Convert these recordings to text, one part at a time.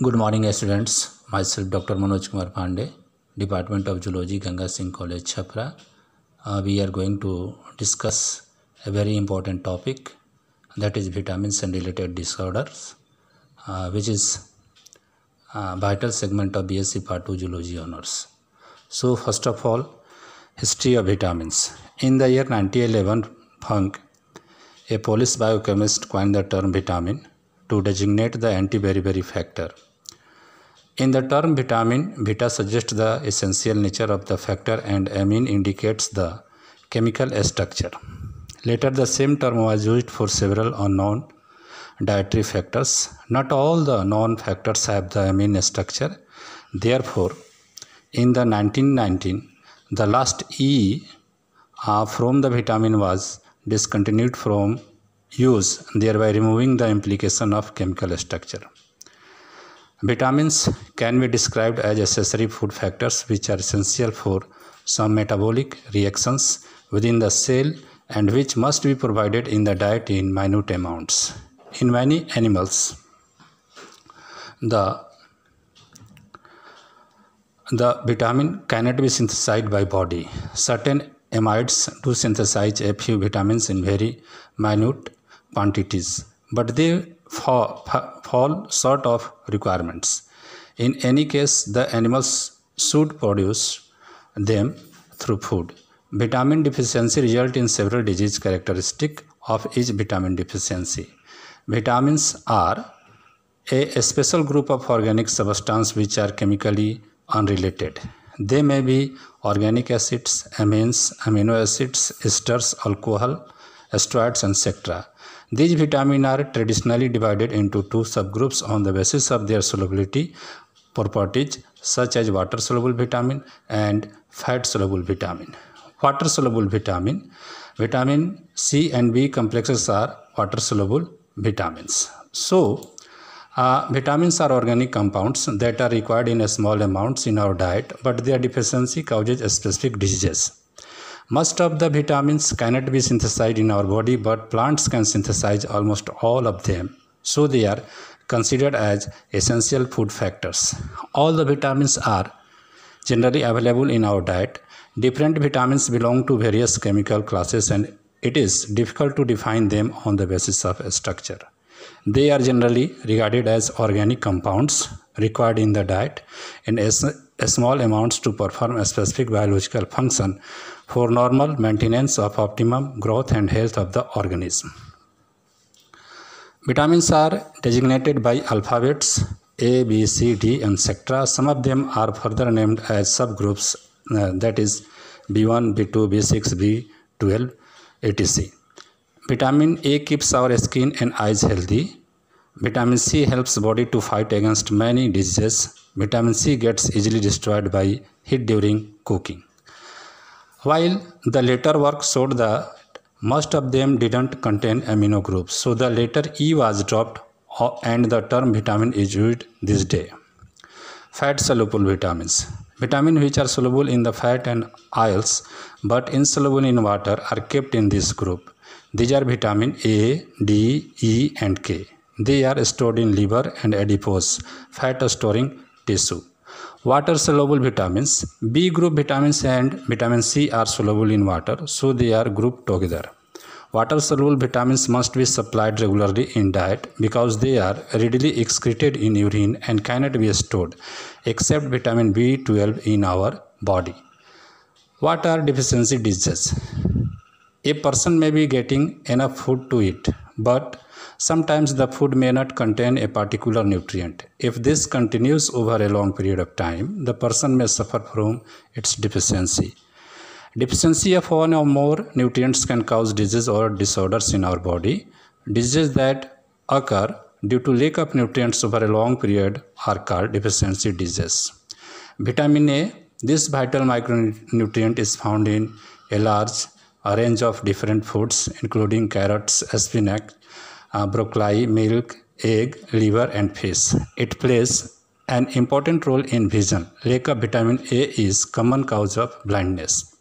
Good morning, students. Myself, Dr. Manoj Kumar Pandey, Department of Zoology, Ganga Singh College, Chhapra. We are going to discuss a very important topic, that is vitamins and related disorders, which is vital segment of BSc Part 2 Zoology Honors. So, first of all, history of vitamins. In the year 1911, Funk, a Polish biochemist, coined the term vitamin to designate the anti-beriberi factor. In the term vitamin, vita suggests the essential nature of the factor and amine indicates the chemical structure. Later, the same term was used for several unknown dietary factors. Not all the known factors have the amine structure. Therefore, in the 1919, the last E from the vitamin was discontinued from use, thereby removing the implication of chemical structure. Vitamins can be described as accessory food factors which are essential for some metabolic reactions within the cell and which must be provided in the diet in minute amounts. In many animals, the vitamin cannot be synthesized by body. Certain amides do synthesize a few vitamins in very minute quantities, but they fall short of requirements. In any case, the animals should produce them through food. Vitamin deficiency results in several disease characteristics of each vitamin deficiency. Vitamins are a special group of organic substances which are chemically unrelated. They may be organic acids, amines, amino acids, esters, alcohol, steroids, etc. These vitamins are traditionally divided into two subgroups on the basis of their solubility properties, such as water-soluble vitamin and fat-soluble vitamin. Water-soluble vitamin, vitamin C and B complexes are water-soluble vitamins. So, vitamins are organic compounds that are required in small amounts in our diet, but their deficiency causes specific diseases. Most of the vitamins cannot be synthesized in our body, but plants can synthesize almost all of them. So they are considered as essential food factors. All the vitamins are generally available in our diet. Different vitamins belong to various chemical classes and it is difficult to define them on the basis of structure. They are generally regarded as organic compounds required in the diet in small amounts to perform a specific biological function for normal maintenance of optimum growth and health of the organism. Vitamins are designated by alphabets A, B, C, D, etc. Some of them are further named as subgroups, that is B1, B2, B6, B12, etc. Vitamin A keeps our skin and eyes healthy. Vitamin C helps body to fight against many diseases. Vitamin C gets easily destroyed by heat during cooking. While the later work showed that most of them didn't contain amino groups, so the letter E was dropped and the term vitamin is used this day. Fat-soluble vitamins. Vitamins which are soluble in the fat and oils but insoluble in water are kept in this group. These are vitamin A, D, E and K. They are stored in liver and adipose, fat-storing tissue. Water-soluble vitamins. B group vitamins and vitamin C are soluble in water, so they are grouped together. Water-soluble vitamins must be supplied regularly in diet because they are readily excreted in urine and cannot be stored, except vitamin B12 in our body. What are deficiency diseases? A person may be getting enough food to eat, but sometimes the food may not contain a particular nutrient. If this continues over a long period of time, the person may suffer from its deficiency. Deficiency of one or more nutrients can cause disease or disorders in our body. Diseases that occur due to lack of nutrients over a long period are called deficiency diseases. Vitamin A, this vital micronutrient is found in a large range of different foods including carrots, spinach, broccoli, milk, egg, liver and fish. It plays an important role in vision. Lack of vitamin A is common cause of blindness.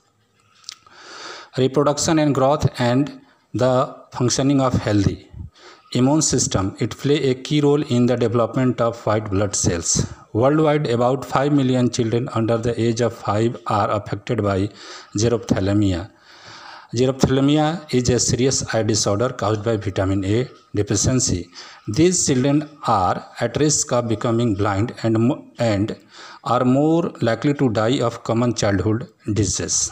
Reproduction and growth and the functioning of healthy. Immune system, it play a key role in the development of white blood cells. Worldwide, about 5 million children under the age of 5 are affected by xerophthalmia. Xerophthalmia is a serious eye disorder caused by vitamin A deficiency. These children are at risk of becoming blind and are more likely to die of common childhood diseases.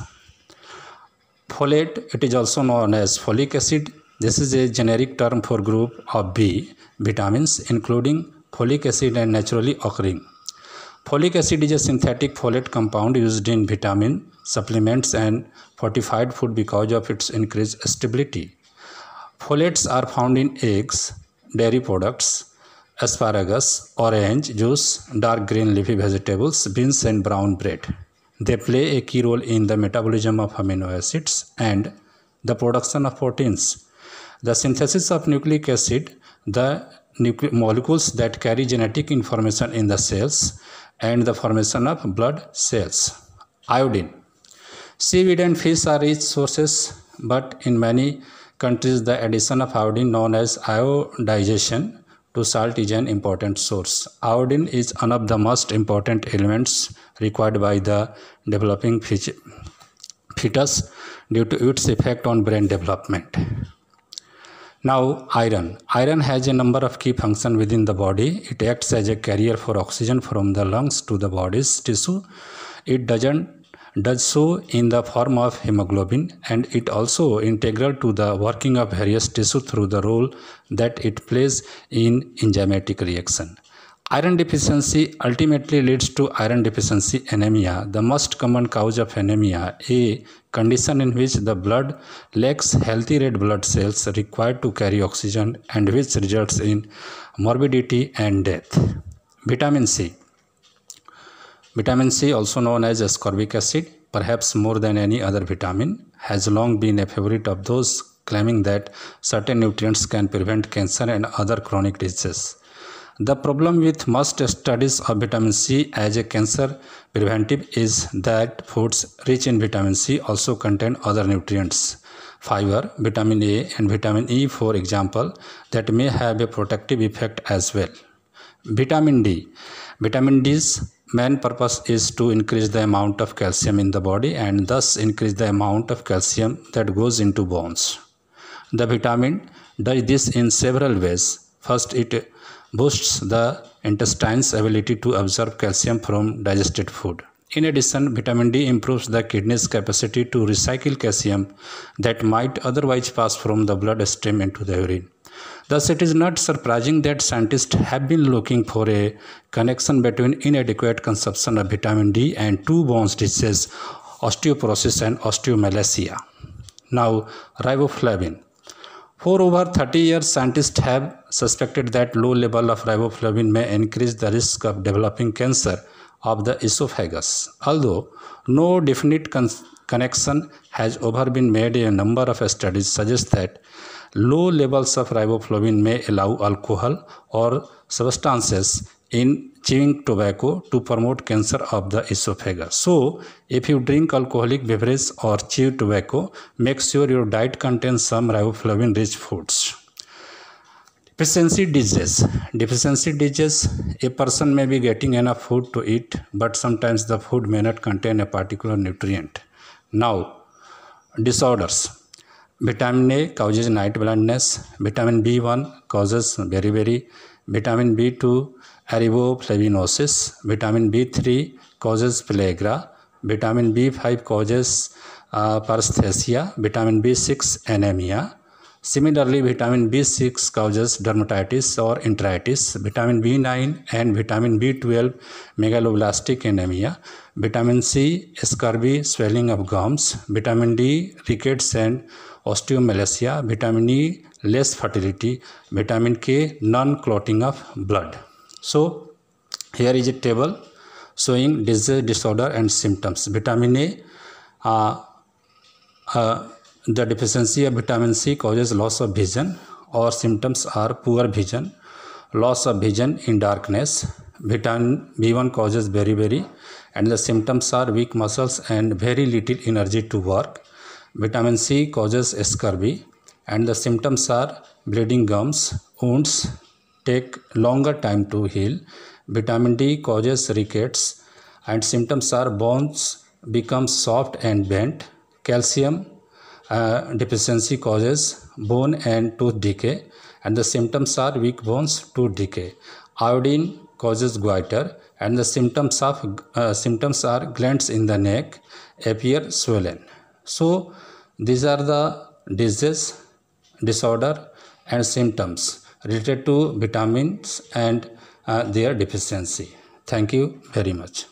Folate, it is also known as folic acid. This is a generic term for group of B vitamins, including folic acid and naturally occurring. Folic acid is a synthetic folate compound used in vitamin supplements and fortified food because of its increased stability. Folates are found in eggs, dairy products, asparagus, orange juice, dark green leafy vegetables, beans and brown bread. They play a key role in the metabolism of amino acids and the production of proteins. The synthesis of nucleic acid, the molecules that carry genetic information in the cells, and the formation of blood cells. Iodine. Seaweed and fish are rich sources, but in many countries the addition of iodine, known as iodization, to salt is an important source. Iodine is one of the most important elements required by the developing fetus due to its effect on brain development. Now, iron. Iron has a number of key functions within the body. It acts as a carrier for oxygen from the lungs to the body's tissue. It does so in the form of hemoglobin, and it also integral to the working of various tissue through the role that it plays in enzymatic reaction. Iron deficiency ultimately leads to iron deficiency anemia, the most common cause of anemia, a condition in which the blood lacks healthy red blood cells required to carry oxygen and which results in morbidity and death. Vitamin C. Vitamin C, also known as ascorbic acid, perhaps more than any other vitamin, has long been a favorite of those claiming that certain nutrients can prevent cancer and other chronic diseases. The problem with most studies of vitamin C as a cancer preventive is that foods rich in vitamin C also contain other nutrients, fiber, vitamin A and vitamin E, for example, that may have a protective effect as well. Vitamin D. Vitamin D's main purpose is to increase the amount of calcium in the body and thus increase the amount of calcium that goes into bones. The vitamin does this in several ways. First, it boosts the intestine's ability to absorb calcium from digested food. In addition, vitamin D improves the kidney's capacity to recycle calcium that might otherwise pass from the bloodstream into the urine. Thus, it is not surprising that scientists have been looking for a connection between inadequate consumption of vitamin D and two bones diseases, osteoporosis and osteomalacia. Now, riboflavin. For over 30 years, scientists have suspected that low level of riboflavin may increase the risk of developing cancer of the esophagus. Although no definite connection has ever been made, a number of studies suggest that low levels of riboflavin may allow alcohol or substances in chewing tobacco to promote cancer of the esophagus. So, if you drink alcoholic beverage or chew tobacco, make sure your diet contains some riboflavin-rich foods. Deficiency disease. Deficiency disease, a person may be getting enough food to eat, but sometimes the food may not contain a particular nutrient. Now, disorders. Vitamin A causes night blindness. Vitamin B1 causes beriberi. Vitamin B2 araboflavinosis. Vitamin B3 causes pellagra. Vitamin B5 causes paresthesia. Vitamin B6 anemia. Similarly, vitamin B6 causes dermatitis or enteritis. Vitamin B9 and vitamin B12 megaloblastic anemia. Vitamin C scurvy, swelling of gums. Vitamin D rickets and osteomalacia. Vitamin E less fertility. Vitamin K non-clotting of blood. So here is a table showing disease, disorder and symptoms. Vitamin A, the deficiency of vitamin C causes loss of vision, or symptoms are poor vision, loss of vision in darkness. Vitamin B1 causes beriberi and the symptoms are weak muscles and very little energy to work. Vitamin C causes scurvy and the symptoms are bleeding gums, wounds take longer time to heal. Vitamin D causes rickets, and symptoms are bones become soft and bent. Calcium deficiency causes bone and tooth decay, and the symptoms are weak bones, tooth decay. Iodine causes goiter, and the symptoms are glands in the neck appear swollen. So these are the disease, disorder, and symptoms related to vitamins and their deficiency. Thank you very much.